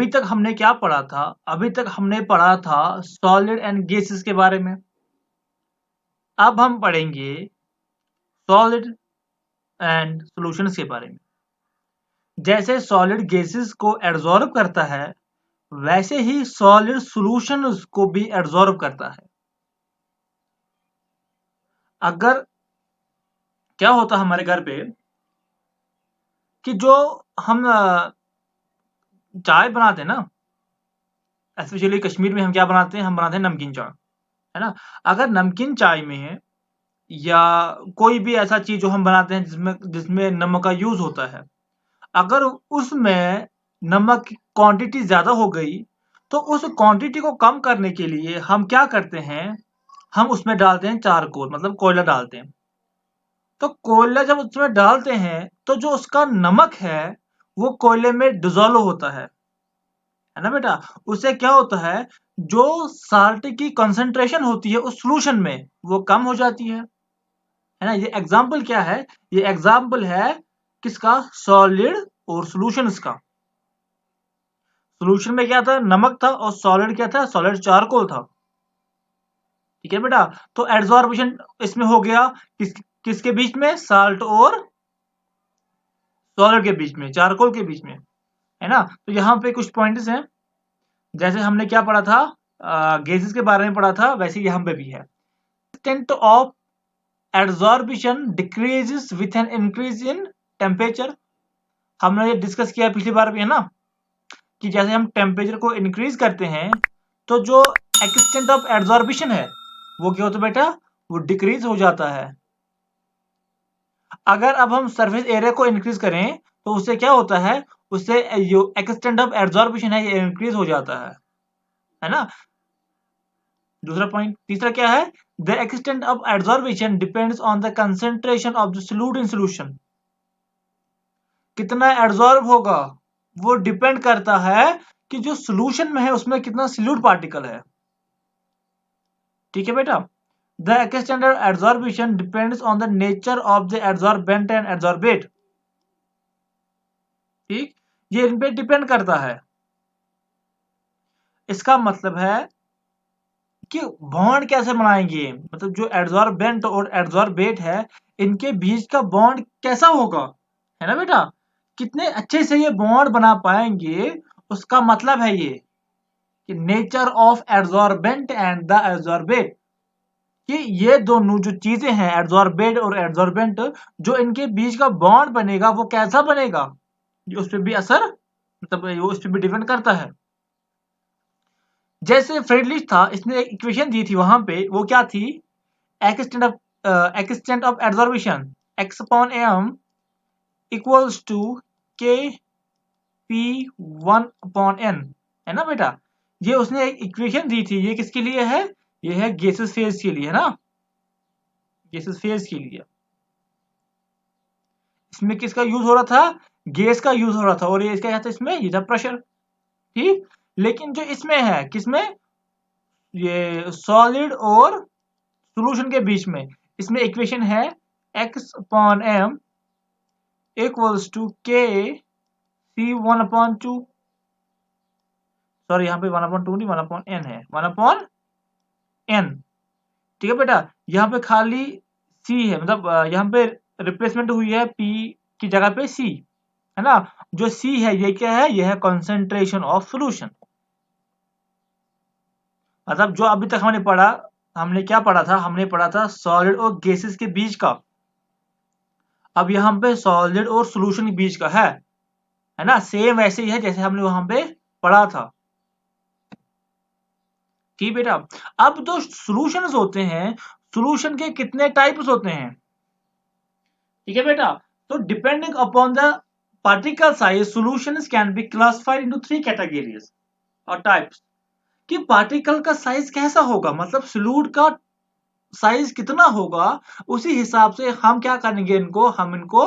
तक हमने क्या पढ़ा था? अभी तक हमने पढ़ा था सॉलिड एंड गैसेस के बारे में। अब हम पढ़ेंगे सॉलिड एंड सॉल्यूशंस के बारे में। जैसे सॉलिड गैसेस को एब्जॉर्ब करता है, वैसे ही सॉलिड सॉल्यूशंस को भी एब्जॉर्ब करता है। अगर क्या होता हमारे घर पे कि जो हम चाय बनाते हैं ना, स्पेशली कश्मीर में हम क्या बनाते हैं? हम बनाते हैं नमकीन चाय, है ना। अगर नमकीन चाय में या कोई भी ऐसा चीज जो हम बनाते हैं जिसमें जिसमें नमक का यूज होता है, अगर उसमें नमक की क्वांटिटी ज्यादा हो गई, तो उस क्वांटिटी को कम करने के लिए हम क्या करते हैं? हम उसमें डालते हैं चारकोल, मतलब कोयला डालते हैं। तो कोयला जब उसमें डालते हैं तो जो उसका नमक है वो कोयले में डिजोल्व होता है ना बेटा। उससे क्या होता है? जो साल्ट की कंसंट्रेशन होती है उस सॉल्यूशन में वो कम हो जाती है ना। ये एग्जाम्पल क्या है? ये एग्जाम्पल है किसका? सॉलिड और सॉल्यूशंस का। सॉल्यूशन में क्या था? नमक था, और सॉलिड क्या था? सॉलिड चारकोल था। ठीक है बेटा। तो एड्सॉर्प्शन इसमें हो गया किसके बीच में? साल्ट और सॉलिड के बीच में, चारकोल के बीच में, है ना। तो यहाँ पे कुछ पॉइंट्स हैं। जैसे हमने क्या पढ़ा था? गैसेस के बारे में पढ़ा था, वैसे यहाँ पे भी है। Extent of adsorption decreases with an increase in temperature. हमने ये डिस्कस किया पिछली बार भी, है ना, कि जैसे हम टेम्परेचर को इंक्रीज करते हैं तो जो एक्सटेंट ऑफ एड्सॉर्प्शन है वो क्या होता है बेटा? वो डिक्रीज हो जाता है। अगर अब हम सरफेस एरिया को इंक्रीज करें तो उससे क्या होता है? उससे जो एक्सटेंट ऑफ एड्सॉर्प्शन है ये इंक्रीज हो जाता है ना। दूसरा पॉइंट, तीसरा क्या है? The extent of adsorption depends on the concentration of the solute in solution. कितना एड्सॉर्ब होगा वो डिपेंड करता है कि जो सॉल्यूशन में है उसमें कितना सॉल्यूट पार्टिकल है। ठीक है बेटा। The extent of adsorption depends on the nature of the adsorbent and adsorbate. ठीक, ये इन पे डिपेंड करता है। इसका मतलब है कि बॉन्ड कैसे बनाएंगे, मतलब जो एड्सॉर्बेंट और एड्सॉर्बेट है इनके बीच का बॉन्ड कैसा होगा, है ना बेटा। कितने अच्छे से ये बॉन्ड बना पाएंगे, उसका मतलब है ये कि nature of adsorbent and the adsorbate, कि ये दोनों जो चीजें हैं एड्सॉर्बेट और एड्सॉर्बेंट, जो इनके बीच का बॉन्ड बनेगा वो कैसा बनेगा, ये उस पर भी असर, मतलब वो उस पर भी डिपेंड करता है। जैसे फ्रेडलिच था, इसने एक इक्वेशन दी थी वहां पे, वो क्या थी? Extent of absorption x upon m equals to k p 1 upon n, है ना बेटा। ये उसने एक इक्वेशन दी थी, ये किसके लिए है? ये है गैसेस फेज के लिए, है ना, गैसेस फेज के लिए। इसमें किसका यूज हो रहा था? गैस का यूज हो रहा था, और ये इसका क्या था? इसमें ये था प्रेशर। ठीक, लेकिन जो इसमें है किसमें? ये सॉलिड और सॉल्यूशन के बीच में, इसमें इक्वेशन है x upon m equals to k c 1 upon 2। Sorry, यहाँ पे 1 अपॉन 2 नहीं, 1 अपॉन n है, 1 अपॉन n। ठीक है बेटा, यहाँ पे खाली c है, मतलब यहाँ पे रिप्लेसमेंट हुई है p की जगह पे c, है ना। जो c है ये क्या है? ये है कॉन्सेंट्रेशन ऑफ सॉल्यूशन। मतलब जो अभी तक हमने पढ़ा, हमने क्या पढ़ा था? हमने पढ़ा था सॉलिड और गैसेस के बीच का। अब यहाँ पे सॉलिड और सॉल्यूशन के बीच का है ना। सेम वैसे ही है जैसे हमने वहां पे पढ़ा था। ठीक बेटा। अब जो सॉल्यूशंस होते हैं, सॉल्यूशन के कितने टाइप्स होते हैं? ठीक है बेटा। तो depending upon the particle size, solutions can be classified into 3 categories और टाइप्स। कि पार्टिकल का साइज कैसा होगा, मतलब सॉल्यूट का साइज कितना होगा, उसी हिसाब से हम क्या करेंगे? इनको हम इनको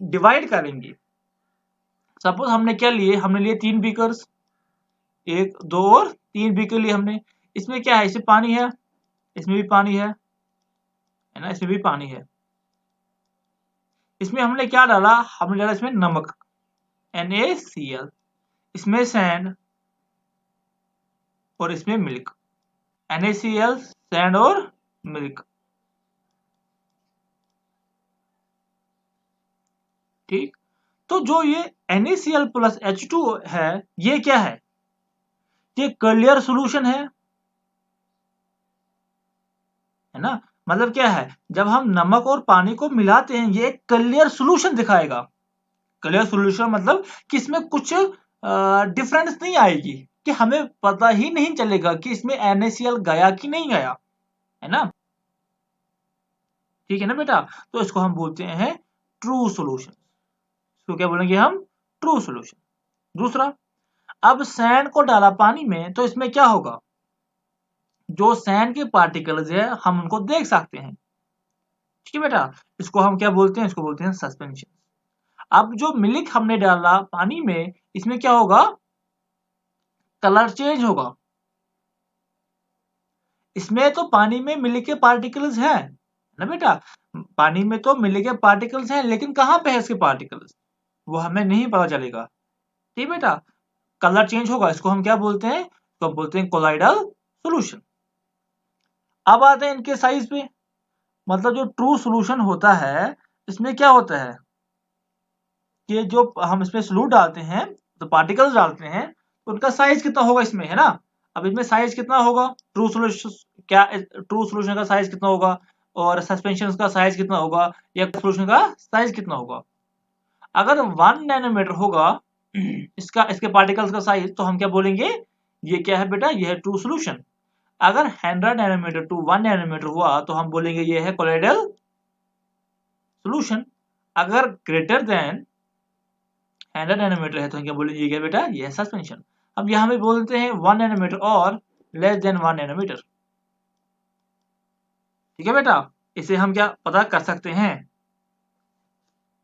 डिवाइड करेंगे। सपोज हमने क्या लिए? हमने लिए 3 बीकर्स, 1 2 और 3 बीकर लिए हमने। इसमें क्या है? इसमें पानी है, इसमें भी पानी है ना, इसमें भी पानी है। इसमें हमने क्या डाला? हमने डाला इसमें नमक NaCl, इसमें सैंड, और इसमें मिल्क, NaCl सैंड और मिल्क। ठीक, तो जो ये NaCl प्लस H2 है, ये क्या है? ये क्लियर सोल्यूशन है ना? मतलब क्या है, जब हम नमक और पानी को मिलाते हैं ये एक क्लियर सोल्यूशन दिखाएगा। क्लियर सोल्यूशन मतलब कि इसमें कुछ डिफरेंस नहीं आएगी, कि हमें पता ही नहीं चलेगा कि इसमें NaCl गया कि नहीं गया, है ना? ठीक है ना बेटा? तो इसको हम बोलते हैं ट्रू सोल्यूशन। इसको क्या बोलेंगे हम? True solution. दूसरा, अब सैंड को डाला पानी में तो इसमें क्या होगा? जो सैंड के पार्टिकल्स है हम उनको देख सकते हैं। ठीक है बेटा? इसको हम क्या बोलते हैं? इसको बोलते हैं सस्पेंशन। अब जो मिल्क हमने डाला पानी में, इसमें क्या होगा? कलर चेंज होगा। इसमें तो पानी में मिल्क के पार्टिकल्स हैं ना बेटा? पानी में तो मिल्क के पार्टिकल्स हैं, लेकिन कहाँ पे है इसके पार्टिकल्स? वो हमें नहीं पता चलेगा। ठीक बेटा? कलर चेंज होगा, इसको हम क्या बोलते हैं? तो बोलते हैं कोलाइडल सोल्यूशन। अब आते हैं इनके साइज पे। मतलब जो ट्रू सोल्यूशन होता है, इसमें क्या होता है कि जो हम इसमें सोल्यूट डालते हैं, तो पार्टिकल्स डालते हैं, तो उनका साइज कितना होगा इसमें, है ना? अब इसमें साइज कितना होगा? ट्रू सोल्यूशन क्या, ट्रू सोल्यूशन का साइज कितना होगा, और सस्पेंशन का साइज कितना होगा, या सोल्यूशन का साइज कितना होगा? अगर 1 नैनोमीटर होगा इसका, इसके पार्टिकल्स का साइज, तो हम क्या बोलेंगे? ये क्या है बेटा? ये है ट्रू सोल्यूशन। अगर 100 नैनोमीटर टू 1 नैनोमीटर हुआ तो हम बोलेंगे ये है कोलाइडल सोल्यूशन। अगर ग्रेटर देन 100 नैनोमीटर है तो हम क्या बोलेंगे? ये क्या बेटा? ये है सस्पेंशन। अब यहाँ पे बोलते हैं 1 नैनोमीटर और लेस देन 1 नैनोमीटर। ठीक है बेटा? इसे हम क्या पता कर सकते हैं?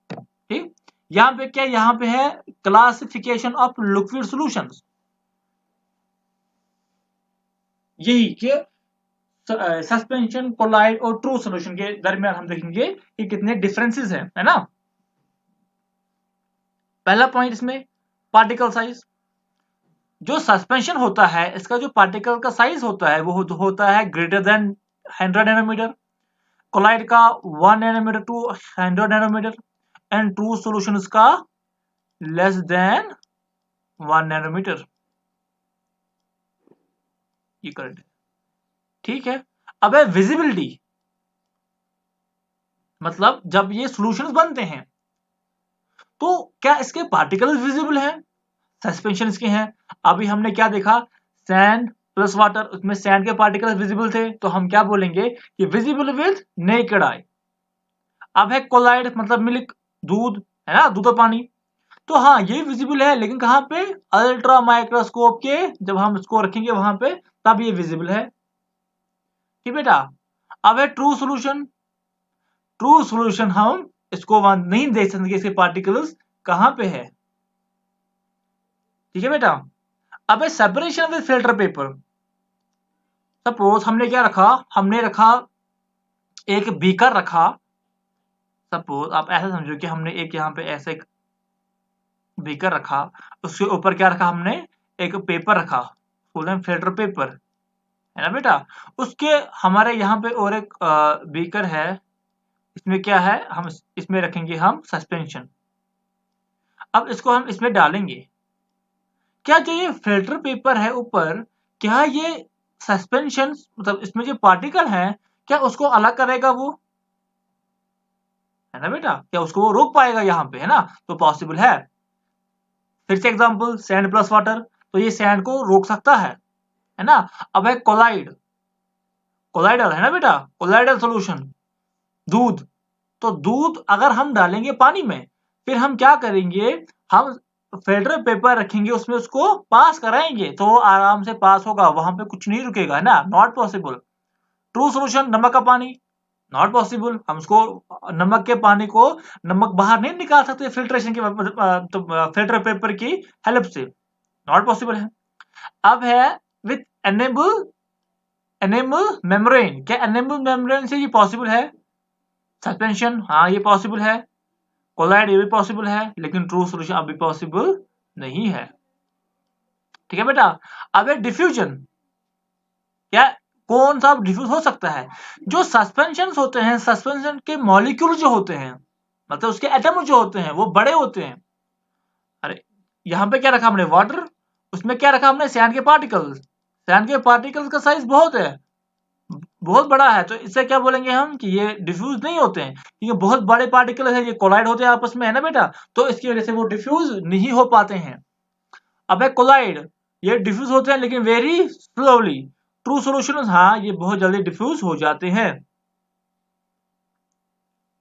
ठीक, यहाँ पे क्या, यहाँ पे है क्लासिफिकेशन ऑफ लिक्विड सॉल्यूशंस। यही कि सस्पेंशन, कोलाइड और ट्रू सॉल्यूशन के दरमियान हम देखेंगे कि कितने डिफरेंसेस हैं, है ना? पहला पॉइंट इसमें पार्टिकल साइज। जो सस्पेंशन होता है, इसका जो पार्टिकल का साइज होता है वो होता है ग्रेटर देन 100 नैनोमीटर। कोलाइड का 1 nanometre to 100 nanometre, and true solution का लेस देन 1 नैनोमीटर। ये करेक्ट है। ठीक है, अब है विजिबिलिटी। मतलब जब ये सॉल्यूशंस बनते हैं तो क्या इसके पार्टिकल्स विजिबल हैं? सस्पेंशन इसके हैं। अभी हमने क्या देखा? सैंड प्लस वाटर, उसमें सैंड के पार्टिकल्स विजिबल थे, तो हम क्या बोलेंगे कि विजिबल विद नेकेड आई। अब है कोलाइड, मतलब मिल्क, दूध, है ना? दूध और पानी। तो हाँ, ये विजिबल है, लेकिन कहाँ पे? अल्ट्रा माइक्रोस्कोप के जब हम इसको रखेंगे वहां पे, तब ये विजिबल है। ठीक बेटा? अब है ट्रू सॉल्यूशन। ट्रू सॉल्यूशन हम इसको नहीं देख सकते इसके पार्टिकल्स कहां पे है। ठीक है बेटा? अब है separation with filter paper. Suppose हमने क्या रखा? हमने रखा एक बीकर रखा। सपोज आप ऐसा समझो कि हमने एक यहाँ पे ऐसे एक बीकर रखा, उसके ऊपर क्या रखा हमने? एक पेपर रखा, बोलते हैं फिल्टर पेपर, है ना बेटा? उसके हमारे यहाँ पे और एक बीकर है, इसमें क्या है? हम इसमें रखेंगे हम सस्पेंशन। अब इसको हम इसमें डालेंगे। क्या जो ये फिल्टर पेपर है ऊपर, क्या ये सस्पेंशन, मतलब इसमें जो पार्टिकल है, क्या उसको अलग करेगा वो, है ना बेटा? क्या उसको वो रोक पाएगा यहाँ पे, है ना? तो पॉसिबल है। फिर से एग्जांपल, सैंड प्लस वाटर, तो ये सैंड को रोक सकता है ना? अब है कोलाइड, कोलाइडल, है ना बेटा? कोलाइडल सॉल्यूशन, दूध। तो दूध अगर हम डालेंगे पानी में, फिर हम क्या करेंगे? हम फिल्टर पेपर रखेंगे, उसमें उसको पास कराएंगे, तो वो आराम से पास होगा, वहां पे कुछ नहीं रुकेगा, है ना? Not possible. ट्रू सोल्यूशन, नमक का पानी, नॉट पॉसिबल। हम उसको, नमक के पानी को, नमक बाहर नहीं निकाल सकते फिल्ट्रेशन के, तो फिल्टर पेपर की हेल्प से, नॉट पॉसिबल है। अब है विथ एनेबल, एनेमल मेम्ब्रेन। क्या एनेमल मेम्ब्रेन से ये पॉसिबल है? सस्पेंशन, हाँ ये पॉसिबल है। कोलाइड, ये भी पॉसिबल है, लेकिन ट्रू सॉल्यूशन अभी पॉसिबल नहीं है। ठीक है बेटा? अब है डिफ्यूजन। क्या कौन सा डिफ्यूज हो सकता है? जो सस्पेंशन होते हैं, सस्पेंशन के मॉलिक्यूल जो होते हैं, मतलब उसके एटम जो होते हैं वो बड़े होते हैं। अरे यहाँ पे क्या रखा हमने? वाटर। उसमें क्या रखा हमने? सैंड के पार्टिकल्स। सैंड के पार्टिकल्स का साइज बहुत है, बहुत बड़ा है, तो इससे क्या बोलेंगे हम कि ये डिफ्यूज नहीं होते हैं, क्योंकि बहुत बड़े पार्टिकल है, ये कोलाइड होते हैं आपस में, है ना बेटा, तो इसकी वजह से वो डिफ्यूज नहीं हो पाते हैं। अब है कोलाइड, ये डिफ्यूज होते हैं लेकिन वेरी स्लोली। ट्रू सॉल्यूशन, हाँ ये बहुत जल्दी डिफ्यूज हो जाते हैं।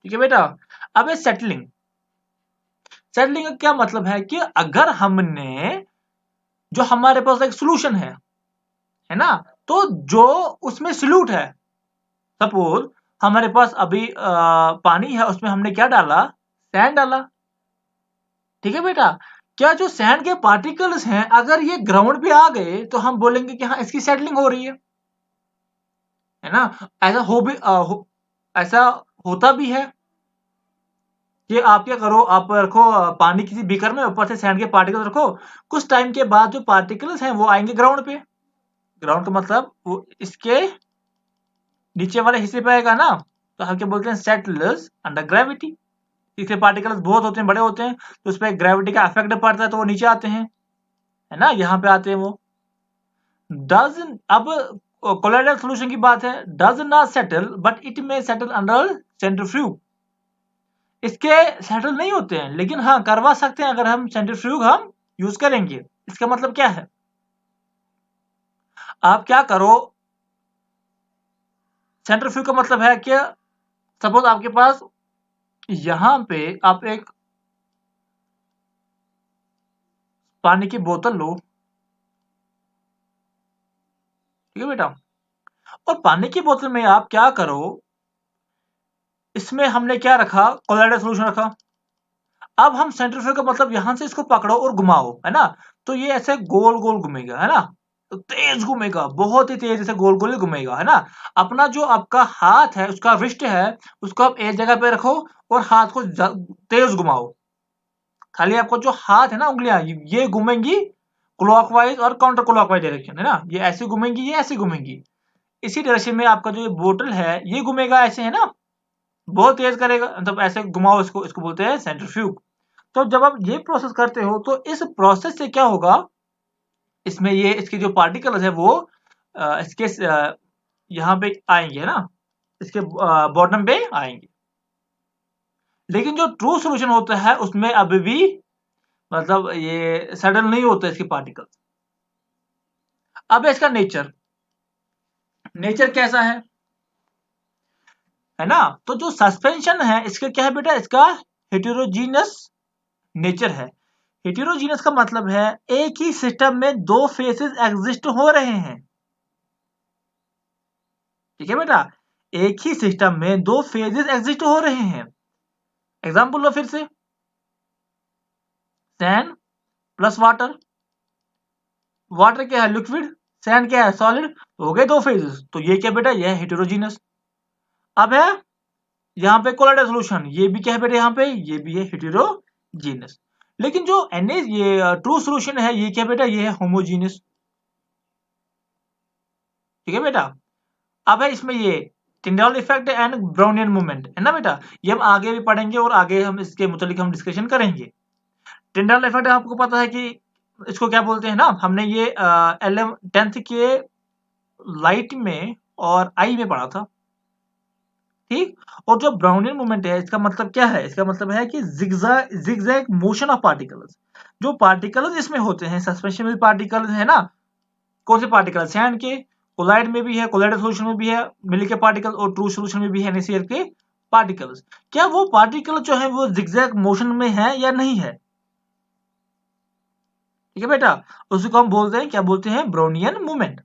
ठीक है बेटा। अब है सेटलिंग। सेटलिंग का क्या मतलब है कि अगर हमने, जो हमारे पास एक सोल्यूशन है ना, तो जो उसमें सल्यूट है, सपोज हमारे पास अभी पानी है, उसमें हमने क्या डाला? सैंड डाला। ठीक है बेटा। क्या जो सैंड के पार्टिकल्स हैं, अगर ये ग्राउंड पे आ गए तो हम बोलेंगे कि हाँ इसकी सेटलिंग हो रही है ना। ऐसा हो भी ऐसा होता भी है कि आप क्या करो, आप रखो पानी किसी बीकर में, ऊपर से सैंड के पार्टिकल्स रखो, कुछ टाइम के बाद जो पार्टिकल्स हैं वो आएंगे ग्राउंड पे। ग्राउंड का मतलब वो इसके नीचे वाले हिस्से पे आएगा ना, तो हम क्या बोलते हैं? Settles under gravity. इसके पार्टिकल्स बहुत होते हैं, बड़े होते हैं, तो उस पर ग्रेविटी का इफेक्ट पड़ता है तो वो नीचे आते हैं, है ना, यहाँ पे आते हैं वो। डज, अब कोलाइडल सॉल्यूशन की बात है, does not settle but it may settle under centrifuge. इसके सेटल नहीं होते हैं, लेकिन हाँ करवा सकते हैं अगर हम सेंट्रीफ्यूज हम यूज करेंगे। इसका मतलब क्या है? आप क्या करो, सेंट्रीफ्यूज का मतलब है कि सपोज आपके पास यहां पे आप एक पानी की बोतल लो, ठीक है बेटा, और पानी की बोतल में आप क्या करो, इसमें हमने क्या रखा? कोलाइडल सॉल्यूशन रखा। अब हम सेंट्रीफ्यूज का मतलब यहां से इसको पकड़ो और घुमाओ, है ना, तो ये ऐसे गोल गोल घूमेगा, है ना, तो तेज घूमेगा, बहुत ही तेज ऐसे गोल गोल ही घूमेगा, है ना। अपना जो आपका हाथ है, उसका रिस्ट है, उसको आप एक जगह पे रखो और हाथ को तेज घुमाओ। खाली आपको जो हाथ है ना, उंगलियां, ये घूमेंगी क्लॉकवाइज और काउंटर क्लॉकवाइज डायरेक्शन, है ना, ये ऐसे घूमेंगी, ये ऐसे घूमेंगी। इसी डायरेक्शन में आपका जो ये बोतल है ये घूमेगा ऐसे, है ना, बहुत तेज करेगा, मतलब ऐसे घुमाओ इसको, इसको बोलते हैं सेंट्रीफ्यूज। तो जब आप ये प्रोसेस करते हो तो इस प्रोसेस से क्या होगा, इसमें ये इसके जो पार्टिकल्स है वो इसके यहाँ पे आएंगे, है ना, इसके बॉटम पे आएंगे। लेकिन जो ट्रू सॉल्यूशन होता है उसमें अभी भी, मतलब ये सडन नहीं होता इसके पार्टिकल्स। अब है इसका नेचर। नेचर कैसा है ना, तो जो सस्पेंशन है इसका क्या है बेटा? इसका हेटेरोजीनस नेचर है। हेटेरोजीनस का मतलब है एक ही सिस्टम में दो फेसेस एग्जिस्ट हो रहे हैं। ठीक है बेटा, एक ही सिस्टम में दो फेजेस एग्जिस्ट हो रहे हैं। एग्जांपल लो फिर से, सैंड प्लस वाटर। वाटर क्या है? लिक्विड। सैंड क्या है? सॉलिड। हो गए दो फेजेस, तो ये क्या बेटा? ये है हेटेरोजीनस। अब है यहाँ पे कोलाइडल सॉल्यूशन, ये भी क्या है बेटा? यहाँ पे ये भी है हेटेरोजीनस। लेकिन जो ये ट्रू सॉल्यूशन है, ये क्या बेटा? ये है होमोजीनस। ठीक है बेटा। अब है इसमें ये Tyndall effect and Brownian movement, है ना बेटा, ये हम आगे भी पढ़ेंगे और आगे हम इसके मुतालिक हम डिस्कशन करेंगे। टिंडाल इफेक्ट आपको पता है कि इसको क्या बोलते हैं ना, हमने ये 10th के लाइट में और आई में पढ़ा था। ठीक। और जो ब्राउनियन मूवमेंट है, इसका मतलब क्या है? इसका मतलब है कि जिगजैग मोशन ऑफ पार्टिकल्स। जो पार्टिकल्स इसमें होते हैं, सस्पेंशन में पार्टिकल्स है ना, कौन से पार्टिकल? सैंड के, कोलाइड में भी है, कोलाइडल सॉल्यूशन में भी है, मिल्क के पार्टिकल, और ट्रू सॉल्यूशन में भी है, NaCl के पार्टिकल्स। क्या वो पार्टिकल जो है वो जिगजैग मोशन में है या नहीं है? ठीक है बेटा, उसको हम बोलते हैं, क्या बोलते हैं? Brownian movement.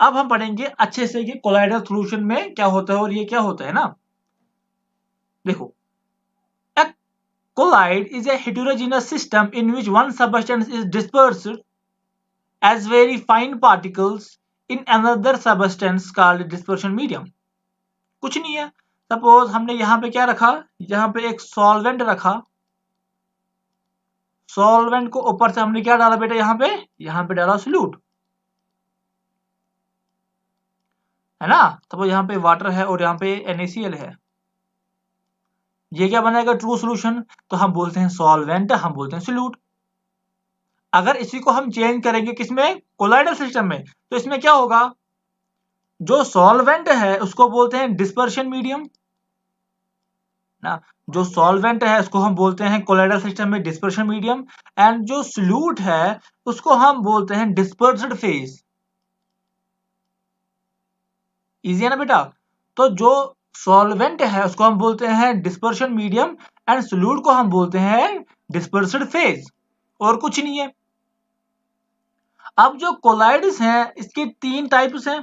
अब हम पढ़ेंगे अच्छे से कि कोलाइडल सॉल्यूशन में क्या होता है और ये क्या होता है ना। देखो, a colloid is a heterogeneous system in which one substance is dispersed as very fine particles in another substance called dispersion medium। कुछ नहीं है, सपोज हमने यहाँ पे क्या रखा? यहाँ पे एक सॉल्वेंट रखा। सॉल्वेंट को ऊपर से हमने क्या डाला बेटा? यहाँ पे डाला सोल्यूट। है ना। तो यहाँ पे वाटर है और यहाँ पे NaCl है, ये क्या बनाएगा ट्रू सोल्यूशन, तो हम बोलते हैं सॉल्वेंट, हम बोलते हैं सोल्यूट। अगर इसी को हम चेंज करेंगे किसमें, कोलाइडल सिस्टम में, तो इसमें क्या होगा, जो सॉल्वेंट है उसको बोलते हैं डिस्पर्शन मीडियम ना, जो सॉल्वेंट है उसको हम बोलते हैं कोलाइडल सिस्टम में डिस्पर्शन मीडियम, एंड जो सोल्यूट है उसको हम बोलते हैं डिस्पर्स्ड फेज। इजी है ना बेटा। तो जो सॉल्वेंट है उसको हम बोलते हैं डिस्पर्शन मीडियम, एंड सोल्यूट को हम बोलते हैं डिस्पर्स्ड फेज, और कुछ नहीं है। अब जो कोलाइड्स हैं इसके 3 टाइप्स हैं,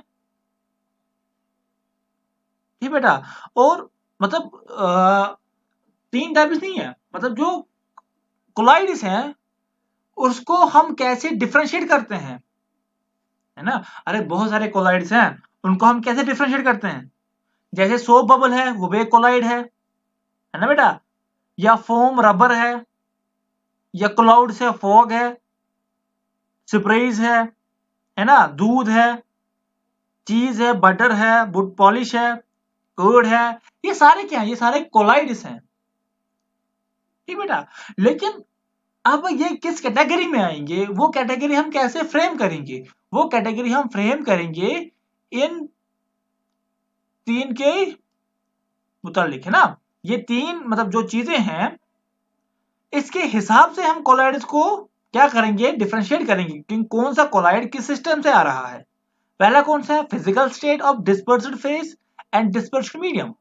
ठीक बेटा। और मतलब 3 टाइप्स नहीं है, मतलब जो कोलाइड्स हैं उसको हम कैसे डिफरेंशिएट करते हैं, है ना। अरे बहुत सारे कोलाइड्स हैं, उनको हम कैसे डिफरेंशिएट करते हैं, जैसे सोप बबल है वो भी एक कोलाइड है ना बेटा, या फोम रबर है, या क्लाउड से फॉग है, स्प्रेज है ना, दूध है, चीज है, बटर है, वुड पॉलिश है, कोड है, ये सारे क्या है, ये सारे कोलाइड्स हैं, ठीक बेटा। लेकिन अब ये किस कैटेगरी में आएंगे, वो कैटेगरी हम कैसे फ्रेम करेंगे, वो कैटेगरी हम फ्रेम करेंगे इन 3 के मुतालिक, है ना। ये 3 मतलब जो चीजें हैं इसके हिसाब से हम कोलाइड्स को क्या करेंगे, डिफरेंशिएट करेंगे कि कौन सा कोलाइड किस सिस्टम से आ रहा है। पहला कौन सा है, physical state of dispersed phase and dispersed medium,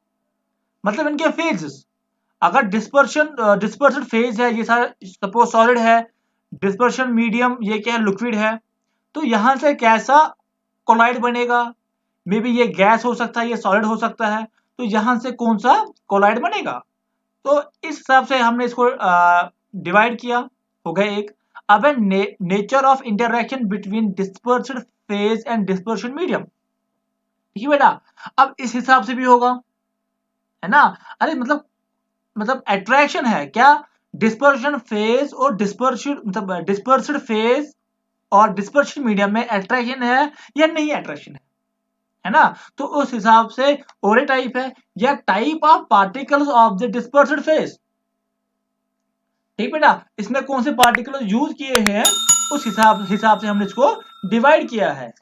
मतलब इनके फेजेस। अगर डिस्पर्स्ड फेज है, ये सारा सपोज सॉलिड है, डिस्पर्शन मीडियम ये क्या है, लिक्विड है, तो यहां से कैसा कोलाइड बनेगा, मे बी ये गैस हो सकता है, ये सॉलिड हो सकता है, तो यहां से कौन सा कोलाइड बनेगा। तो इस हिसाब से हमने इसको डिवाइड किया, हो गए एक। अब है nature of interaction between dispersed phase and dispersion medium, ठीक है बेटा। अब इस हिसाब से भी होगा, है ना। अरे मतलब अट्रैक्शन है क्या, डिस्पर्शन फेज और डिस्पर्शन मतलब डिस्पर्स्ड फेज और डिस्पर्शन मीडियम में अट्रैक्शन है या नहीं अट्रैक्शन है ना। तो उस हिसाब से ओरे टाइप है या type of particles of the dispersed phase, ठीक बेटा। इसमें कौन से पार्टिकल्स यूज किए हैं उस हिसाब से हमने इसको डिवाइड किया है।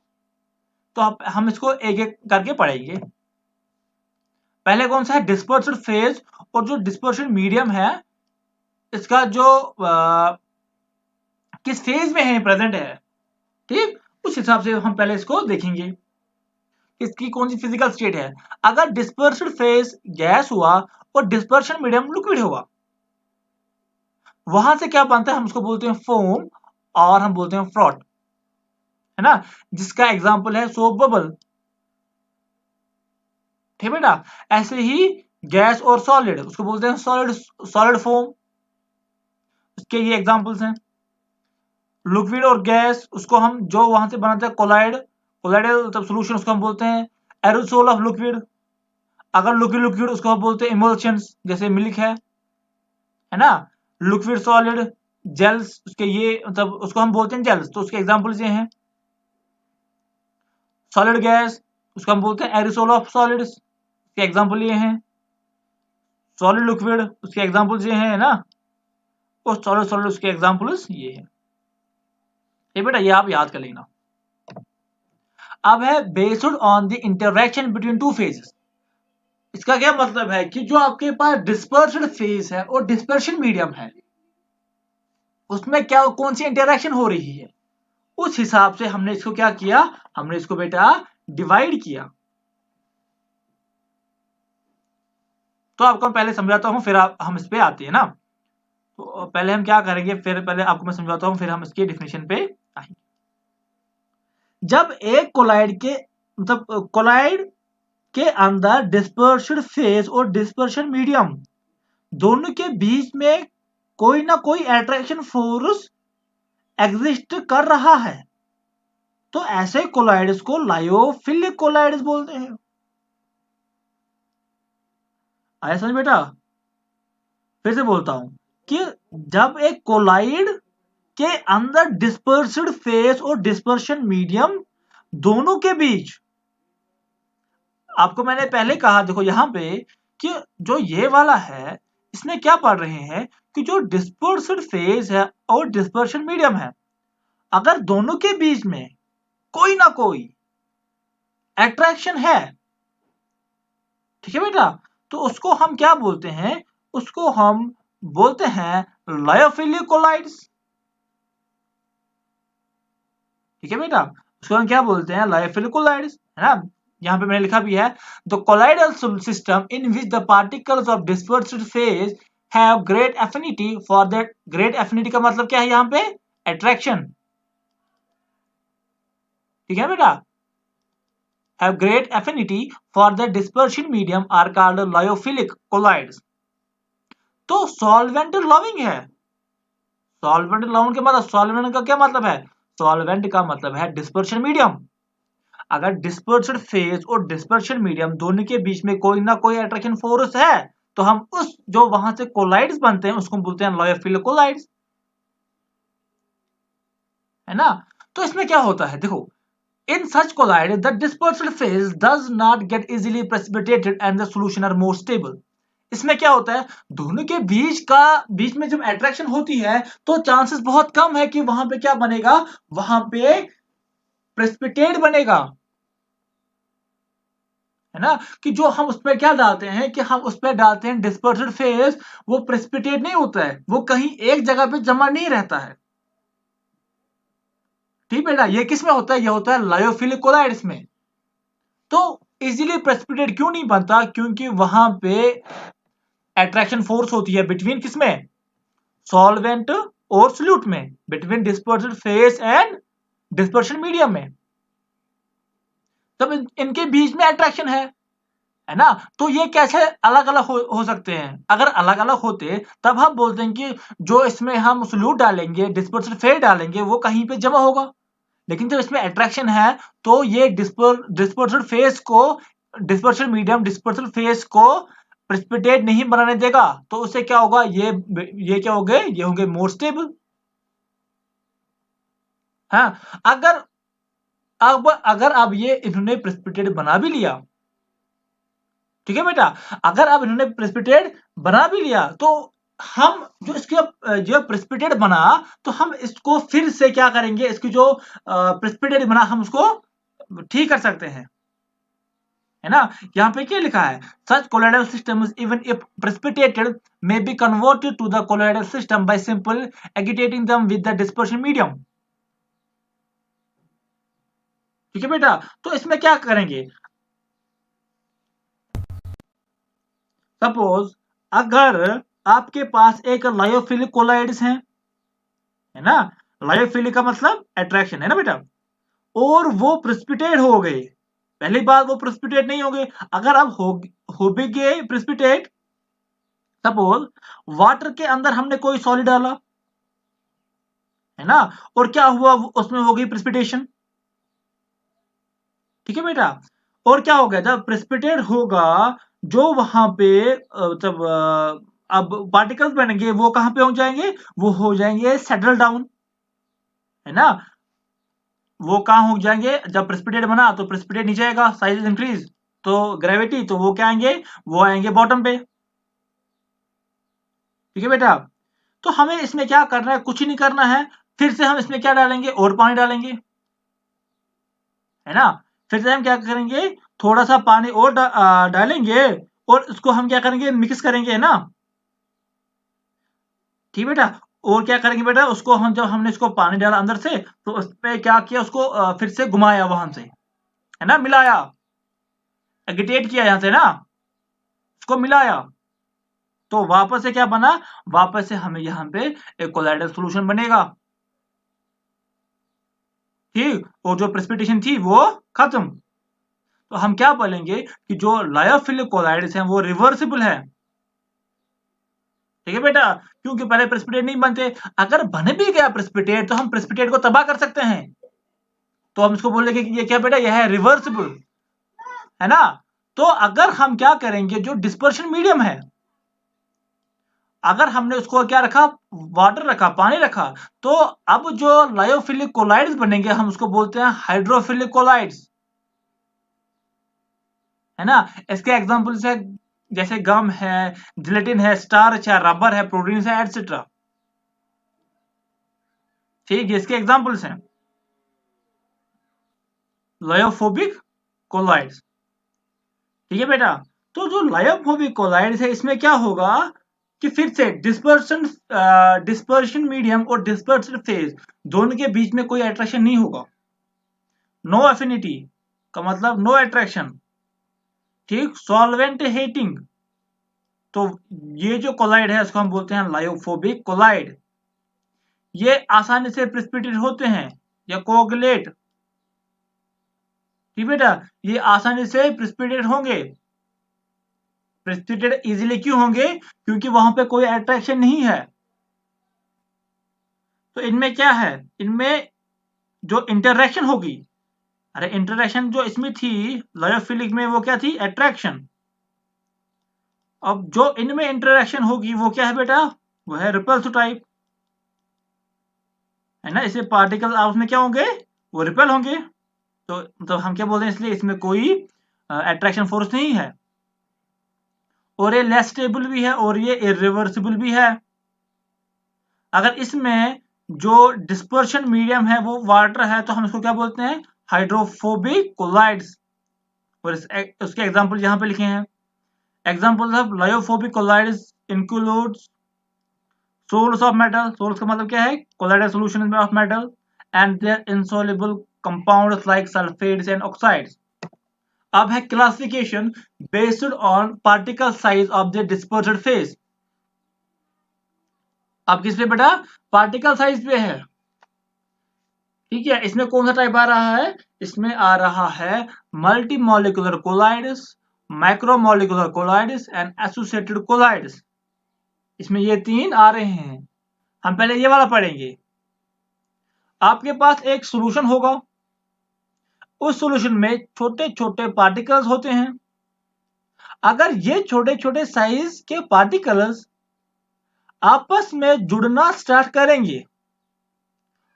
तो अब हम इसको एक एक करके पढ़ेंगे। पहले कौन सा है, डिस्पर्स्ड फेज, और जो डिस्पर्शन मीडियम है इसका जो किस फेज में है, प्रेजेंट है, ठीक। उस हिसाब से हम पहले इसको देखेंगे, इसकी कौन सी फिजिकल स्टेट है। अगर डिस्पर्स्ड फेज गैस हुआ और डिस्पर्शन मीडियम लिक्विड हुआ, वहां से क्या बनता है, हम उसको बोलते हैं फोम, और हम बोलते हैं फ्रॉथ, है ना, जिसका एग्जांपल है सोप बबल, ठीक बेटा। ऐसे ही गैस और सॉलिड उसको बोलते हैं सॉलिड फोम, उसके ये एग्जांपल्स हैं। लिक्विड और गैस उसको हम जो वहां से बनाते हैं कोलाइडल मतलब सोल्यूशन, उसको हम बोलते हैं एरोसोल ऑफ लिक्विड। अगर लिक्विड उसको हम बोलते हैं इमल्शंस, जैसे मिल्क है ना। लिक्विड सॉलिड जेल्स, उसके ये मतलब उसको हम बोलते हैं जेल्स, तो उसके एग्जांपल्स ये हैं। सॉलिड गैस उसको हम बोलते हैं एरोसोल ऑफ सॉलिड्स, उसके एग्जांपल ये हैं। सॉलिड लिक्विड उसके एग्जांपल्स ये हैं ना, और सॉलिड सॉलिड उसके एग्जांपल्स ये हैं। ये बेटा ये आप याद कर लेना। अब है based on the interaction between two phases. इसका क्या मतलब है कि जो आपके पास डिस्पर्स्ड फेज है और डिस्पर्शन मीडियम है, उसमें क्या कौन सी इंटरेक्शन हो रही है, उस हिसाब से हमने इसको क्या किया, हमने इसको बेटा डिवाइड किया। तो आपको मैं पहले समझाता हूं, फिर हम इस पे आते हैं ना। तो पहले हम क्या करेंगे, फिर पहले आपको मैं समझाता हूं, फिर हम इसके डिफिनेशन पे आएंगे। जब एक कोलाइड के मतलब कोलाइड के अंदर डिस्पर्शन फेज और डिस्पर्शन मीडियम दोनों के बीच में कोई ना कोई अट्रैक्शन फोर्स एग्जिस्ट कर रहा है, तो ऐसे कोलाइड्स को लायोफिलिक कोलाइड्स बोलते हैं। आया समझ बेटा। फिर से बोलता हूं कि जब एक कोलाइड के अंदर डिस्पर्स्ड फेज और डिस्पर्शन मीडियम दोनों के बीच आपको मैंने पहले कहा, देखो यहाँ पे कि जो ये वाला है इसमें क्या पढ़ रहे हैं कि जो डिस्पर्स्ड फेज है और डिस्पर्शन मीडियम है, अगर दोनों के बीच में कोई ना कोई अट्रैक्शन है, ठीक है बेटा, तो उसको हम क्या बोलते हैं, उसको हम बोलते हैं लायोफिलिक कोलाइड्स। ठीक है बेटा, उसको हम क्या बोलते हैं, लायोफिलिक कोलाइड्स, है ना। यहाँ पे मैंने लिखा भी है, the colloidal system in which the particles of dispersed phase have great affinity for that. Great affinity का मतलब क्या है यहाँ पे, अट्रैक्शन। ठीक है बेटा, have great affinity for the dispersion medium are called lyophilic colloids। तो सॉल्वेंट लविंग है। सॉल्वेंट लविंग के मतलब, सॉल्वेंट का क्या मतलब है, सॉल्वेंट का मतलब है डिस्पर्शन मीडियम। अगर डिस्पर्शन फेज और डिस्पर्शन मीडियम दोनों के बीच में कोई ना कोई अट्रैक्शन फोर्स है, तो हम उस जो वहां से कोलाइड्स बनते हैं उसको बोलते हैं लायोफिलिक कोलाइड्स, है ना। तो इसमें क्या होता है, देखो, in such collide the dispersed phase does not get easily precipitated and the solution are more stable। इसमें क्या होता है, दोनों के बीच में जब अट्रैक्शन होती है तो चांसेस बहुत कम है कि वहां पे क्या बनेगा, वहां पे प्रेसिपिटेट बनेगा, है ना। कि जो हम उस पर क्या डालते हैं, कि हम उस पर डालते हैं डिस्पर्स्ड फेज, वो प्रेसिपिटेट नहीं होता है, वो कहीं एक जगह पे जमा नहीं रहता है। ठीक बेटा, ये किस में होता है, ये होता है लायोफिलिक कोलाइड्स में। तो इजीली प्रेसिपिटेट क्यों नहीं बनता, क्योंकि वहां पे अट्रैक्शन फोर्स होती है बिटवीन किसमें, सॉल्वेंट और सोल्यूट में, between dispersed phase and dispersion medium में। तब इनके बीच में अट्रैक्शन है ना। तो ये कैसे अलग अलग हो सकते हैं, अगर अलग अलग होते तब हम बोलते हैं कि जो इसमें हम सोल्यूट डालेंगे, डिस्पर्स्ड फेज डालेंगे, वो कहीं पे जमा होगा। लेकिन जब इसमें अट्रैक्शन है तो ये डिस्पर्स्ड फेज को, डिस्पर्शन मीडियम डिस्पर्सल फेज को प्रेसिपिटेट नहीं बनाने देगा, तो उससे क्या होगा, ये क्या हो गए, ये होंगे मोर स्टेबल। हाँ, अगर अब ये इन्होंने प्रेसिपिटेट बना भी लिया, ठीक है बेटा, अगर अब इन्होंने प्रेसिपिटेट बना भी लिया, तो हम जो इसके जो प्रेसिपिटेट बना, तो हम इसको फिर से क्या करेंगे, इसकी जो प्रेसिपिटेट बना हम उसको ठीक कर सकते हैं, है ना। यहाँ पे क्या लिखा है, such colloidal systems even if precipitated may be converted to the colloidal system by simple agitating them with the dispersion medium. ठीक है बेटा, तो इसमें क्या करेंगे, सपोज अगर आपके पास एक लायोफिलिक कोलाइड्स है ना, लायोफिलिक का मतलब अट्रैक्शन, है ना बेटा, और वो प्रेसिपिटेट हो गए। पहली बात, वो प्रेसिपिटेट नहीं हो गए, अगर अब हो भी गए प्रेसिपिटेट, सपोज वाटर के अंदर हमने कोई सॉलिड डाला, है ना, और क्या हुआ, उसमें हो गई प्रेसिपिटेशन। ठीक है बेटा, और क्या हो गया, जब प्रेसिपिटेट होगा, जो वहां पे जब अब पार्टिकल्स बनेंगे वो कहां पे हो जाएंगे, वो हो जाएंगे सेटल डाउन, है ना। वो कहां हो जाएंगे, जब प्रेसिपिटेट बना तो प्रेसिपिटेट नीचे आएगा, साइज इंक्रीज, तो ग्रेविटी, तो वो क्या आएंगे, वो आएंगे बॉटम पे। ठीक है बेटा, तो हमें इसमें क्या करना है, कुछ ही नहीं करना है, फिर से हम इसमें क्या डालेंगे, और पानी डालेंगे, है ना। फिर से हम क्या करेंगे, थोड़ा सा पानी और डालेंगे, और उसको हम क्या करेंगे, मिक्स करेंगे, है ना। ठीक बेटा, और क्या करेंगे बेटा, उसको हम जब हमने इसको पानी डाला अंदर से, तो उसमें क्या किया, उसको फिर से घुमाया वहां से, है ना, मिलाया, एगिटेट किया यहां से ना, उसको मिलाया, तो वापस से क्या बना, वापस से हमें यहाँ पे एक कोलाइडल सॉल्यूशन बनेगा। ठीक, और जो प्रेसिपिटेशन थी वो खत्म। तो हम क्या बोलेंगे कि जो लायोफिलिक कोलाइड्स हैं वो रिवर्सिबल है। ठीक है बेटा, क्योंकि पहले प्रेसिपिटेट नहीं बनते, अगर बन भी गया प्रेसिपिटेट तो हम प्रेसिपिटेट को तबाह कर सकते हैं, तो हम इसको बोलेंगे कि ये क्या बेटा, यह है रिवर्सिबल, है ना। तो अगर हम क्या करेंगे, जो डिस्पर्शन मीडियम है, अगर हमने उसको क्या रखा, वाटर रखा, पानी रखा, तो अब जो लायोफिलिक कोलाइड्स बनेंगे हम उसको बोलते हैं हाइड्रोफिलिक कोलाइड्स, है ना। इसके एग्जांपल्स है जैसे गम है, जिलेटिन है, स्टार्च है, रबर है, प्रोटीन है, एटसेट्रा। ठीक है, इसके एग्जांपल्स हैं लायोफोबिक कोलाइड्स। ठीक है बेटा, तो जो लायोफोबिक कोलाइड्स है इसमें क्या होगा कि फिर से डिस्पर्शन मीडियम और डिस्पर्शन फेज दोनों के बीच में कोई अट्रैक्शन नहीं होगा। नो एफिनिटी का मतलब नो अट्रैक्शन। ठीक, सॉल्वेंट हीटिंग। तो ये जो कोलाइड है इसको हम बोलते हैं लायोफोबिक कोलाइड। ये आसानी से प्रेसिपिटेट होते हैं या कोगुलेट। ठीक बेटा, ये आसानी से प्रेसिपिटेट होंगे। प्रेसिपिटेट इजीली क्यों होंगे? क्योंकि वहां पे कोई अट्रैक्शन नहीं है। तो इनमें क्या है, इनमें जो इंटरेक्शन होगी, अरे इंटरेक्शन जो इसमें थी लायोफिलिक में वो क्या थी? अट्रैक्शन। अब जो इनमें इंटरेक्शन होगी वो क्या है बेटा? वो है रिपल्सिव टाइप, है ना। इससे पार्टिकल आपस में क्या होंगे? वो रिपेल होंगे। तो मतलब हम क्या बोलते हैं, इसलिए इसमें कोई अट्रैक्शन फोर्स नहीं है, और ये लेस स्टेबल भी है और ये इरिवर्सिबल भी है। अगर इसमें जो डिस्पर्शन मीडियम है वो वाटर है तो हम इसको क्या बोलते हैं? Hydrophobic colloids. और उसके एग्जांपल यहाँ पे लिखे हैं। Example of lyophobic colloids includes sols of metal. Sols का मतलब क्या है? Colloidal solution of metal and their insoluble compounds like sulphates and oxides. अब है classification based on particle size of the dispersed phase. अब किस पे बेटा? पार्टिकल साइज पे है। ठीक है, इसमें कौन सा टाइप आ रहा है? इसमें आ रहा है multimolecular colloids, micromolecular colloids and associated colloids. इसमें ये तीन आ रहे हैं। हम पहले ये वाला पढ़ेंगे। आपके पास एक सॉल्यूशन होगा, उस सॉल्यूशन में छोटे छोटे पार्टिकल्स होते हैं। अगर ये छोटे छोटे साइज के पार्टिकल्स आपस में जुड़ना स्टार्ट करेंगे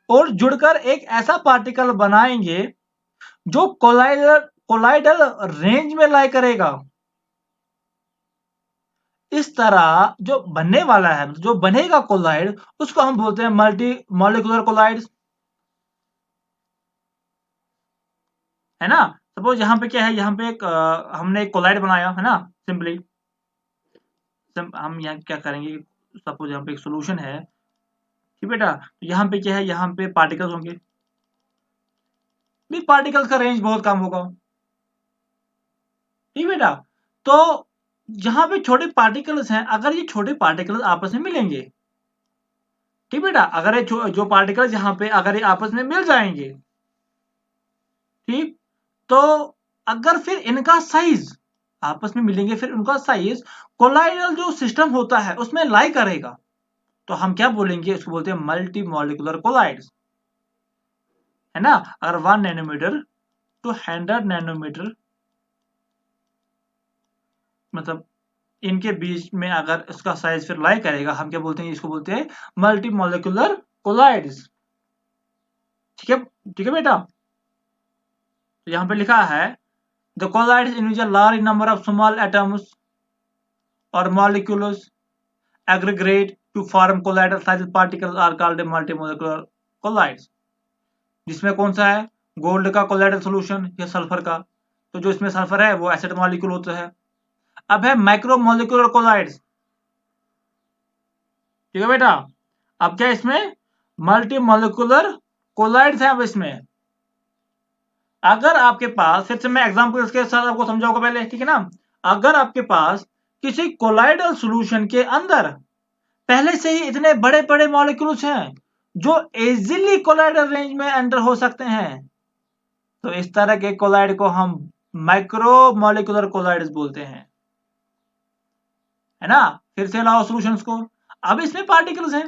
और जुड़कर एक ऐसा पार्टिकल बनाएंगे जो कोलाइडल रेंज में लाई करेगा। इस तरह जो बनने वाला है, जो बनेगा कोलाइड, उसको हम बोलते हैं मल्टी मॉलिक्यूलर कोलाइड्स, है ना। सपोज यहाँ पे क्या है, यहाँ पे एक हमने एक कोलाइड बनाया है ना, सिंपली। हम यहाँ क्या करेंगे, सपोज यहाँ पे एक सॉल्यूशन है, ठीक बेटा। तो यहाँ पे क्या है, यहाँ पे पार्टिकल्स होंगे। भी पार्टिकल्स का रेंज बहुत कम होगा, ठीक बेटा। तो यहाँ पे छोटे पार्टिकल्स हैं, अगर ये छोटे पार्टिकल्स आपस में मिलेंगे, ठीक बेटा, अगर ये जो पार्टिकल्स यहाँ पे अगर ये आपस में मिल जाएंगे, ठीक, तो अगर फिर इनका साइज आपस में मिलेंगे, फिर उनका साइज कोलाइडल जो सिस्टम होता है उसमें लाई करेगा, तो हम क्या बोलेंगे? उसको बोलते हैं मल्टी मॉलिक्यूलर कोलाइड्स, है ना। अगर 1 नैनोमीटर टू 100 नैनोमीटर, मतलब इनके बीच में अगर इसका साइज फिर लाई करेगा, हम क्या बोलते हैं? इसको बोलते हैं मल्टी मॉलिक्यूलर कोलाइड्स। ठीक है, ठीक है बेटा। तो यहाँ पे लिखा है the colloids in which a large number of small atoms और molecules aggregate to form colloidal sized particles are called multimolecular colloids। जिसमें कौन सा है? गोल्ड का कोलाइडल सॉल्यूशन या सल्फर का। तो जो इसमें सल्फर है वो एसिड मॉलिक्यूल होता है। अब है माइक्रोमोलिकुलर कोलाइड्स, ठीक है बेटा। अब क्या इसमें? मल्टी मोलिकुलर कोलाइड्स है। अब इसमें अगर आपके पास, फिर से मैं एग्जांपल के साथ आपको समझाऊंगा पहले, ठीक है ना। अगर आपके पास किसी कोलाइडल सॉल्यूशन के अंदर पहले से ही इतने बड़े बड़े मॉलिक्यूल्स हैं जो इजीली कोलाइडल रेंज में एंटर हो सकते हैं, तो इस तरह के कोलाइड को हम माइक्रो मॉलिक्यूलर कोलाइड्स बोलते हैं, है ना। फिर से लाओ सॉल्यूशंस को। अब इसमें पार्टिकल्स हैं,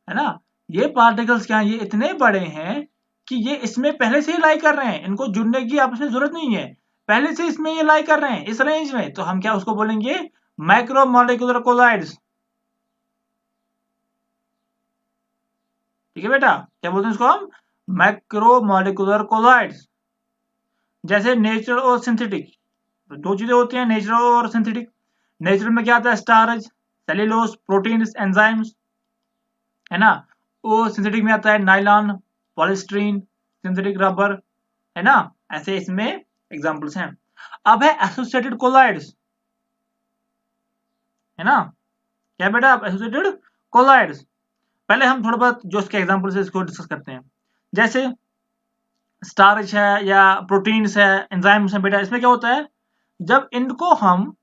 है ना। ये पार्टिकल्स क्या हैं? ये इतने बड़े हैं कि ये इसमें पहले से ही लाई कर रहे हैं, इनको जुड़ने की आपस में जरूरत नहीं है, पहले से इसमें ये लाई कर रहे हैं इस रेंज में, तो हम क्या उसको बोलेंगे? Micro molecular colloids. ठीक है बेटा, क्या बोलते हैं इसको हम? Micro molecular colloids. जैसे नेचुरल और सिंथेटिक, दो चीजें होती हैं, नेचुरल और सिंथेटिक। नेचुरल में क्या आता है, स्टार्च, सेल्यूलोज, प्रोटीन्स, एंजाइम्स, है ना। वो सिंथेटिक में आता है नाइलॉन, पॉलिस्टीरीन, सिंथेटिक रबर, है ना। ऐसे इसमें एग्जांपल्स हैं। अब है एसोसिएटेड कोलाइड्स, है ना। क्या बेटा, एसोसिएटेड कोलाइड्स। पहले हम थोड़ा बहुत जो इसके एग्जांपल्स है इसको डिस्कस करते हैं। जैसे स्टार्च है या प्रोटीन्स है, एंजाइम्स है बेटा, इसमें क्या होता है, जब इनको हम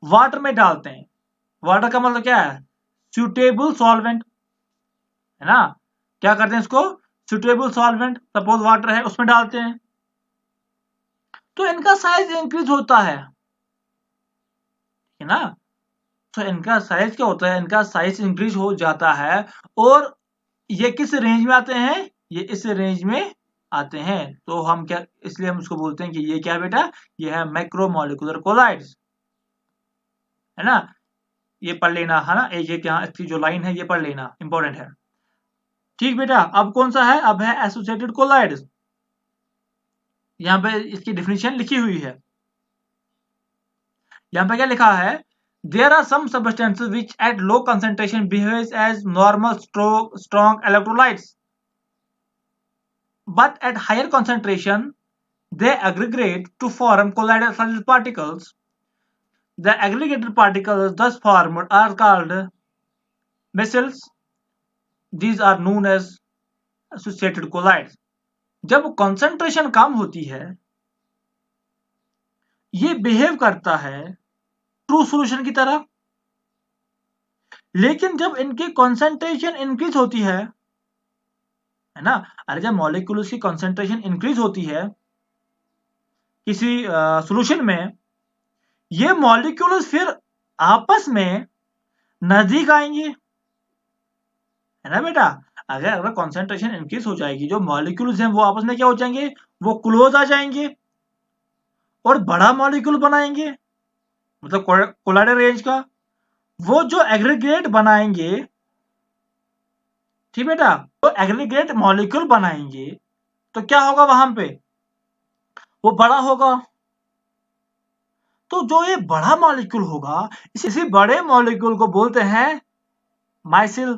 वाटर में डालते हैं, वाटर का मतलब क्या है, सुटेबल सॉल्वेंट, है ना। क्या करते हैं इसको, सुटेबल सॉल्वेंट, सपोज वाटर है उसमें डालते हैं, तो इनका साइज इंक्रीज होता है ना। तो इनका साइज क्या होता है, इनका साइज इंक्रीज हो जाता है। और ये किस रेंज में आते हैं, ये इस रेंज में आते हैं। तो हम क्या, इसलिए हम उसको बोलते हैं कि ये क्या बेटा, ये है मैक्रोमोलिकुलर कोलाइड्स, है ना। ये पढ़ लेना, है ना, ये क्या, इसकी जो लाइन है ये पढ़ लेना, इंपॉर्टेंट है। ठीक बेटा, अब कौन सा है, अब है एसोसिएटेड कोलाइड्स। यहाँ पे इसकी डिफिनीशन लिखी हुई है। यहाँ पे क्या लिखा है, there are some substances which at low concentration behaves as normal strong electrolytes, but at higher concentration they aggregate to form colloidal particles. The aggregated particles thus formed are called micelles. These are known as associated colloids. जब concentration कम होती है, ये behave करता है true solution की तरह। लेकिन जब इनकी कॉन्सेंट्रेशन इंक्रीज होती है ना, अरे जब मॉलिक्यूल्स की कॉन्सेंट्रेशन इंक्रीज होती है किसी सॉल्यूशन में, ये मॉलिक्यूल्स फिर आपस में नजदीक आएंगे, है ना बेटा। अगर कॉन्सेंट्रेशन इंक्रीज हो जाएगी, जो मॉलिक्यूल्स हैं वो आपस में क्या हो जाएंगे, वो क्लोज आ जाएंगे और बड़ा मॉलिक्यूल बनाएंगे, मतलब कोलाइडल रेंज का। वो जो एग्रीगेट बनाएंगे, ठीक बेटा, वो एग्रीगेट मॉलिक्यूल बनाएंगे, तो क्या होगा वहां पे, वो बड़ा होगा। तो जो ये बड़ा मॉलिक्यूल होगा, इसी बड़े मॉलिक्यूल को बोलते हैं माइसिल।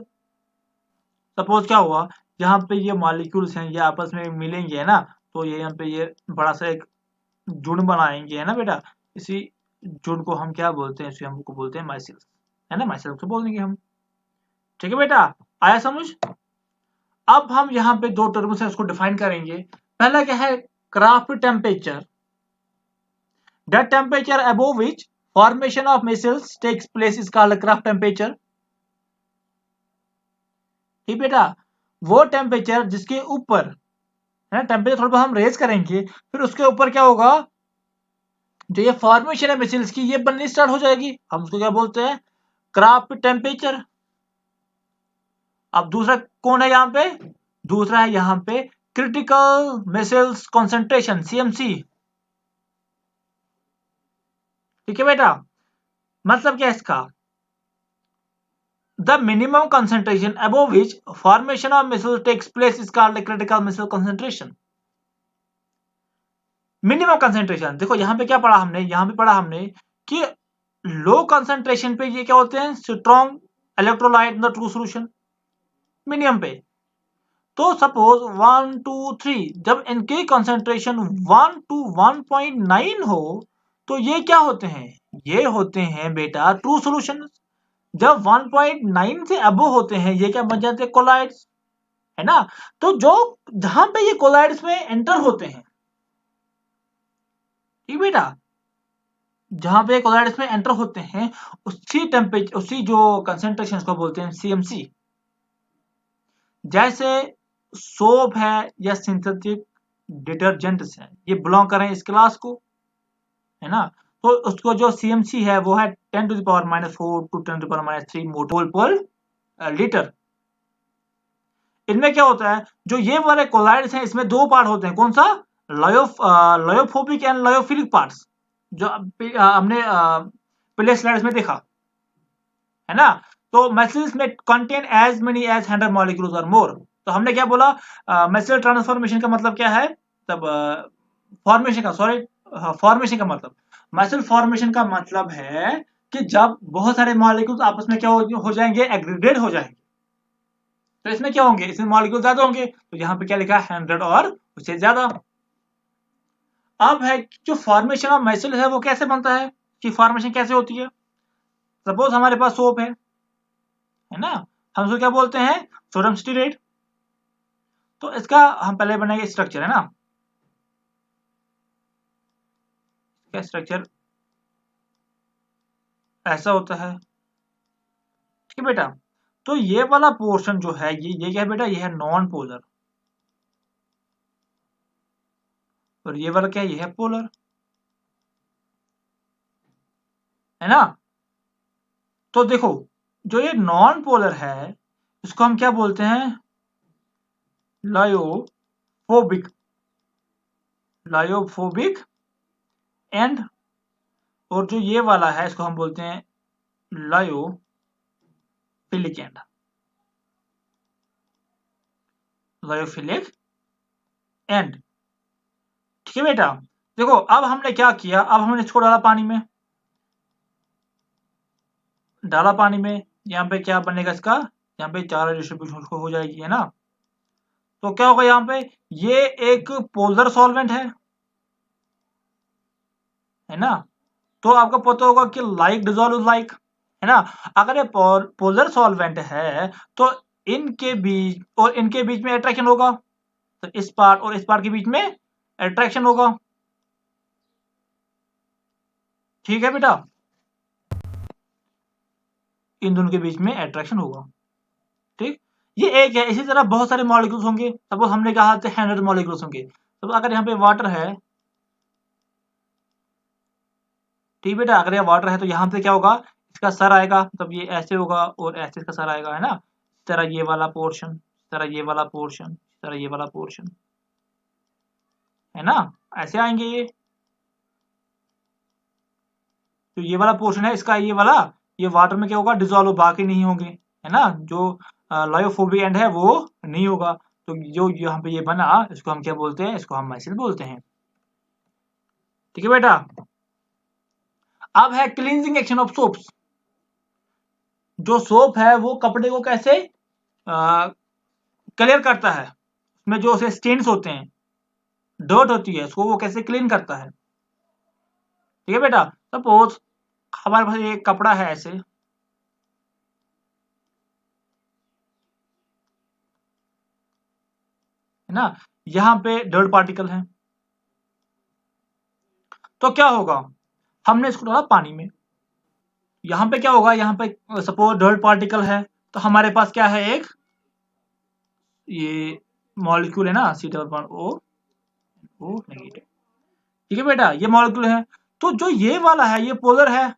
सपोज क्या हुआ, यहाँ पे ये मॉलिक्यूल्स हैं, ये आपस में मिलेंगे, है ना, तो ये यहाँ पे ये बड़ा सा एक जुड़ बनाएंगे, है ना बेटा। इसी जुड़ को हम क्या बोलते हैं, इसे हमको बोलते हैं माइसिल्स, है ना, माइसिल्स को बोल देंगे हम। ठीक है बेटा, आया समझ। अब हम यहाँ पे दो टर्म्स है उसको डिफाइन करेंगे। पहला क्या है, Krafft temperature, that temperature above which formation of micelles takes place is called Krafft temperature. ठीक बेटा, वो टेम्परेचर जिसके ऊपर, है ना, टेम्परेचर थोड़ा हम रेज करेंगे, फिर उसके ऊपर क्या होगा, जो ये फॉर्मेशन है मिसाइल्स की, ये बननी स्टार्ट हो जाएगी, हम उसको क्या बोलते हैं, क्राफ्ट टेम्परेचर। अब दूसरा कौन है यहाँ पे, दूसरा है यहाँ पे क्रिटिकल मिसाइल्स कॉन्सेंट्रेशन, सीएमसी। ठीक है बेटा, मतलब क्या है इसका, the minimum concentration above which formation of missile takes place is called a critical missile concentration. Minimum concentration, देखो यहाँ पे क्या पढ़ा हमने, यहाँ पे पढ़ा हमने कि लो कंसेंट्रेशन पे ये क्या होते हैं, strong electrolyte in the true solution, minimum पे। तो सपोज 1 2 3, जब इनकी कंसेंट्रेशन 1 to 1.9 हो, तो ये क्या होते हैं, ये होते हैं बेटा ट्रू सॉल्यूशन। जब 1.9 से अबव होते हैं, ये क्या बन जाते हैं, कोलाइड्स, है ना। तो जो जहां पे ये कोलाइड्स में एंटर होते हैं, ठीक बेटा, जहां पे कोलाइड्स में एंटर होते हैं, उसी टेम्परेचर, उसी जो कंसेंट्रेशन को बोलते हैं सीएमसी। जैसे सोप है या सिंथेटिक डिटर्जेंट्स है, ये बिलोंग करें इस क्लास को, है ना। तो उसको जो सीएमसी है वो है 10⁻⁻⁴ to 10⁻³ मोल पर लीटर। इनमें क्या होता है, जो ये वाले कोलाइड्स हैं, इसमें दो पार्ट होते हैं, कौन सा, लायोफोबिक एंड लायोफिलिक पार्ट्स, जो हमने पिछले स्लाइड्स में देखा, है ना। तो मैसेज में contain as many as 100 molecules और मोर। तो हमने क्या बोला, मैसेज ट्रांसफॉर्मेशन का मतलब क्या है, तब फॉर्मेशन का, सॉरी, फॉर्मेशन का मतलब, माइसेल फॉर्मेशन का मतलब है कि जब बहुत सारे मॉलिक्यूल्स आपस में क्या हो जाएंगे, एग्रीगेट हो जाएंगे, तो इसमें क्या होंगे, इसमें मॉलिक्यूल ज्यादा होंगे, तो यहाँ पे क्या लिखा है 100 और उससे ज्यादा। अब है जो फॉर्मेशन ऑफ माइसेल है वो कैसे बनता है, कि फॉर्मेशन कैसे होती है। सपोज हमारे पास सोप है ना, हम उसको क्या बोलते हैं, सोडियम स्टीरेट। तो इसका हम पहले बनाएंगे स्ट्रक्चर, है ना, इसका स्ट्रक्चर ऐसा होता है, ठीक है बेटा। तो ये वाला पोर्शन जो है, ये क्या है बेटा, ये है नॉन पोलर, और ये वाला क्या है, ये है पोलर, है ना। तो देखो, जो ये नॉन पोलर है इसको हम क्या बोलते हैं, लायोफोबिक, लायोफोबिक एंड, और जो ये वाला है इसको हम बोलते हैं लायोफिलिक एंड, लायोफिलिक एंड, ठीक है बेटा। देखो अब हमने क्या किया, अब हमने इसको डाला पानी में, डाला पानी में, यहाँ पे क्या बनेगा इसका, यहाँ पे चार डिस्ट्रीब्यूशन हो जाएगी, है ना। तो क्या होगा यहाँ पे, ये एक पोलर सॉल्वेंट है ना। तो आपको पता होगा कि लाइक डिजोल्व लाइक, है ना। अगर ये पोलर सॉल्वेंट है तो इनके बीच में अट्रैक्शन होगा, तो इस पार्ट और इस पार्ट के बीच में अट्रैक्शन होगा, ठीक है बेटा, इन दोनों के बीच में अट्रैक्शन होगा, ठीक। ये एक है, इसी तरह बहुत सारे मॉलिक्यूल्स होंगे, सपोज हमने कहा था 100 मॉलिक्यूल्स होंगे, तो अगर यहाँ पे वाटर है, ठीक बेटा, अगर ये वाटर है तो यहाँ पे क्या होगा, इसका सर आएगा, मतलब ये ऐसे होगा और ऐसे इसका सर आएगा, है ना। इस तरह ये वाला पोर्शन, इस तरह ये वाला पोर्शन, इस तरह ये वाला पोर्शन, है ना, ऐसे आएंगे ये। तो ये वाला पोर्शन है इसका, ये वाटर में क्या होगा, डिजोल्व, बाकी नहीं होंगे, है ना। जो लायोफोबिक एंड है वो नहीं होगा। तो जो यहाँ पे ये बना, इसको हम क्या बोलते हैं, इसको हम माइसिल बोलते हैं, ठीक है बेटा। अब है क्लींजिंग एक्शन ऑफ सोप्स। जो सोप है वो कपड़े को कैसे क्लियर करता है, उसमें जो उसे स्टेन्स होते हैं, डर्ट होती है, उसको वो कैसे क्लीन करता है, ठीक है बेटा। सपोज हमारे पास एक कपड़ा है ऐसे, है ना, यहाँ पे डर्ट पार्टिकल है, तो क्या होगा, हमने इसको डाला पानी में, यहाँ पे क्या होगा, यहाँ पे सपोज डर्ट पार्टिकल है, तो हमारे पास क्या है, एक ये मॉलिक्यूल है ना, C double bond O, O negative, ठीक है बेटा, ये मॉलिक्यूल है। तो जो ये वाला है ये पोलर है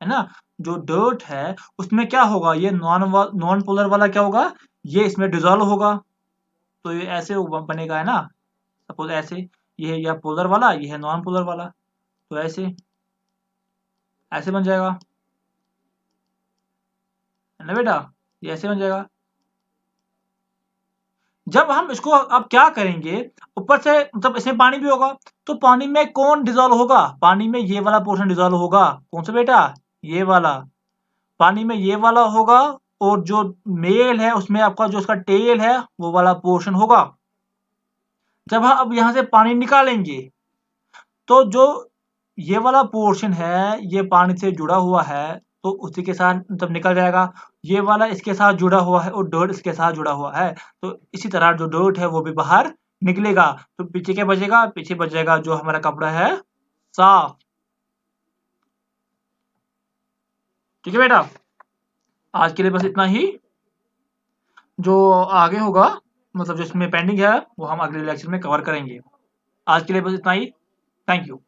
ना। जो डर्ट है उसमें क्या होगा, ये नॉन पोलर वाला क्या होगा, ये इसमें डिजोल्व होगा, तो ये ऐसे बनेगा, है ना। सपोज ऐसे, ये है या पोलर वाला, ये है नॉन पोलर वाला, तो ऐसे ऐसे बन जाएगा, है ना बेटा, ये ऐसे बन जाएगा। जब हम इसको अब क्या करेंगे, ऊपर से मतलब इसमें पानी भी होगा, तो पानी में कौन डिजोल्व होगा, पानी में ये वाला पोर्शन डिजोल्व होगा, कौन सा बेटा, ये वाला, पानी में ये वाला होगा, और जो मेल है उसमें आपका जो उसका टेल है वो वाला पोर्शन होगा। जब हम अब यहाँ से पानी निकालेंगे, तो जो ये वाला पोर्शन है ये पानी से जुड़ा हुआ है, तो उसी के साथ मतलब निकल जाएगा। ये वाला इसके साथ जुड़ा हुआ है और डर्ट इसके साथ जुड़ा हुआ है, तो इसी तरह जो डर्ट है वो भी बाहर निकलेगा। तो पीछे क्या बचेगा, पीछे बचेगा जो हमारा कपड़ा है साफ, ठीक है बेटा। आज के लिए बस इतना ही, जो आगे होगा मतलब जो इसमें पेंडिंग है वो हम अगले लेक्चर में कवर करेंगे। आज के लिए बस इतना ही, थैंक यू।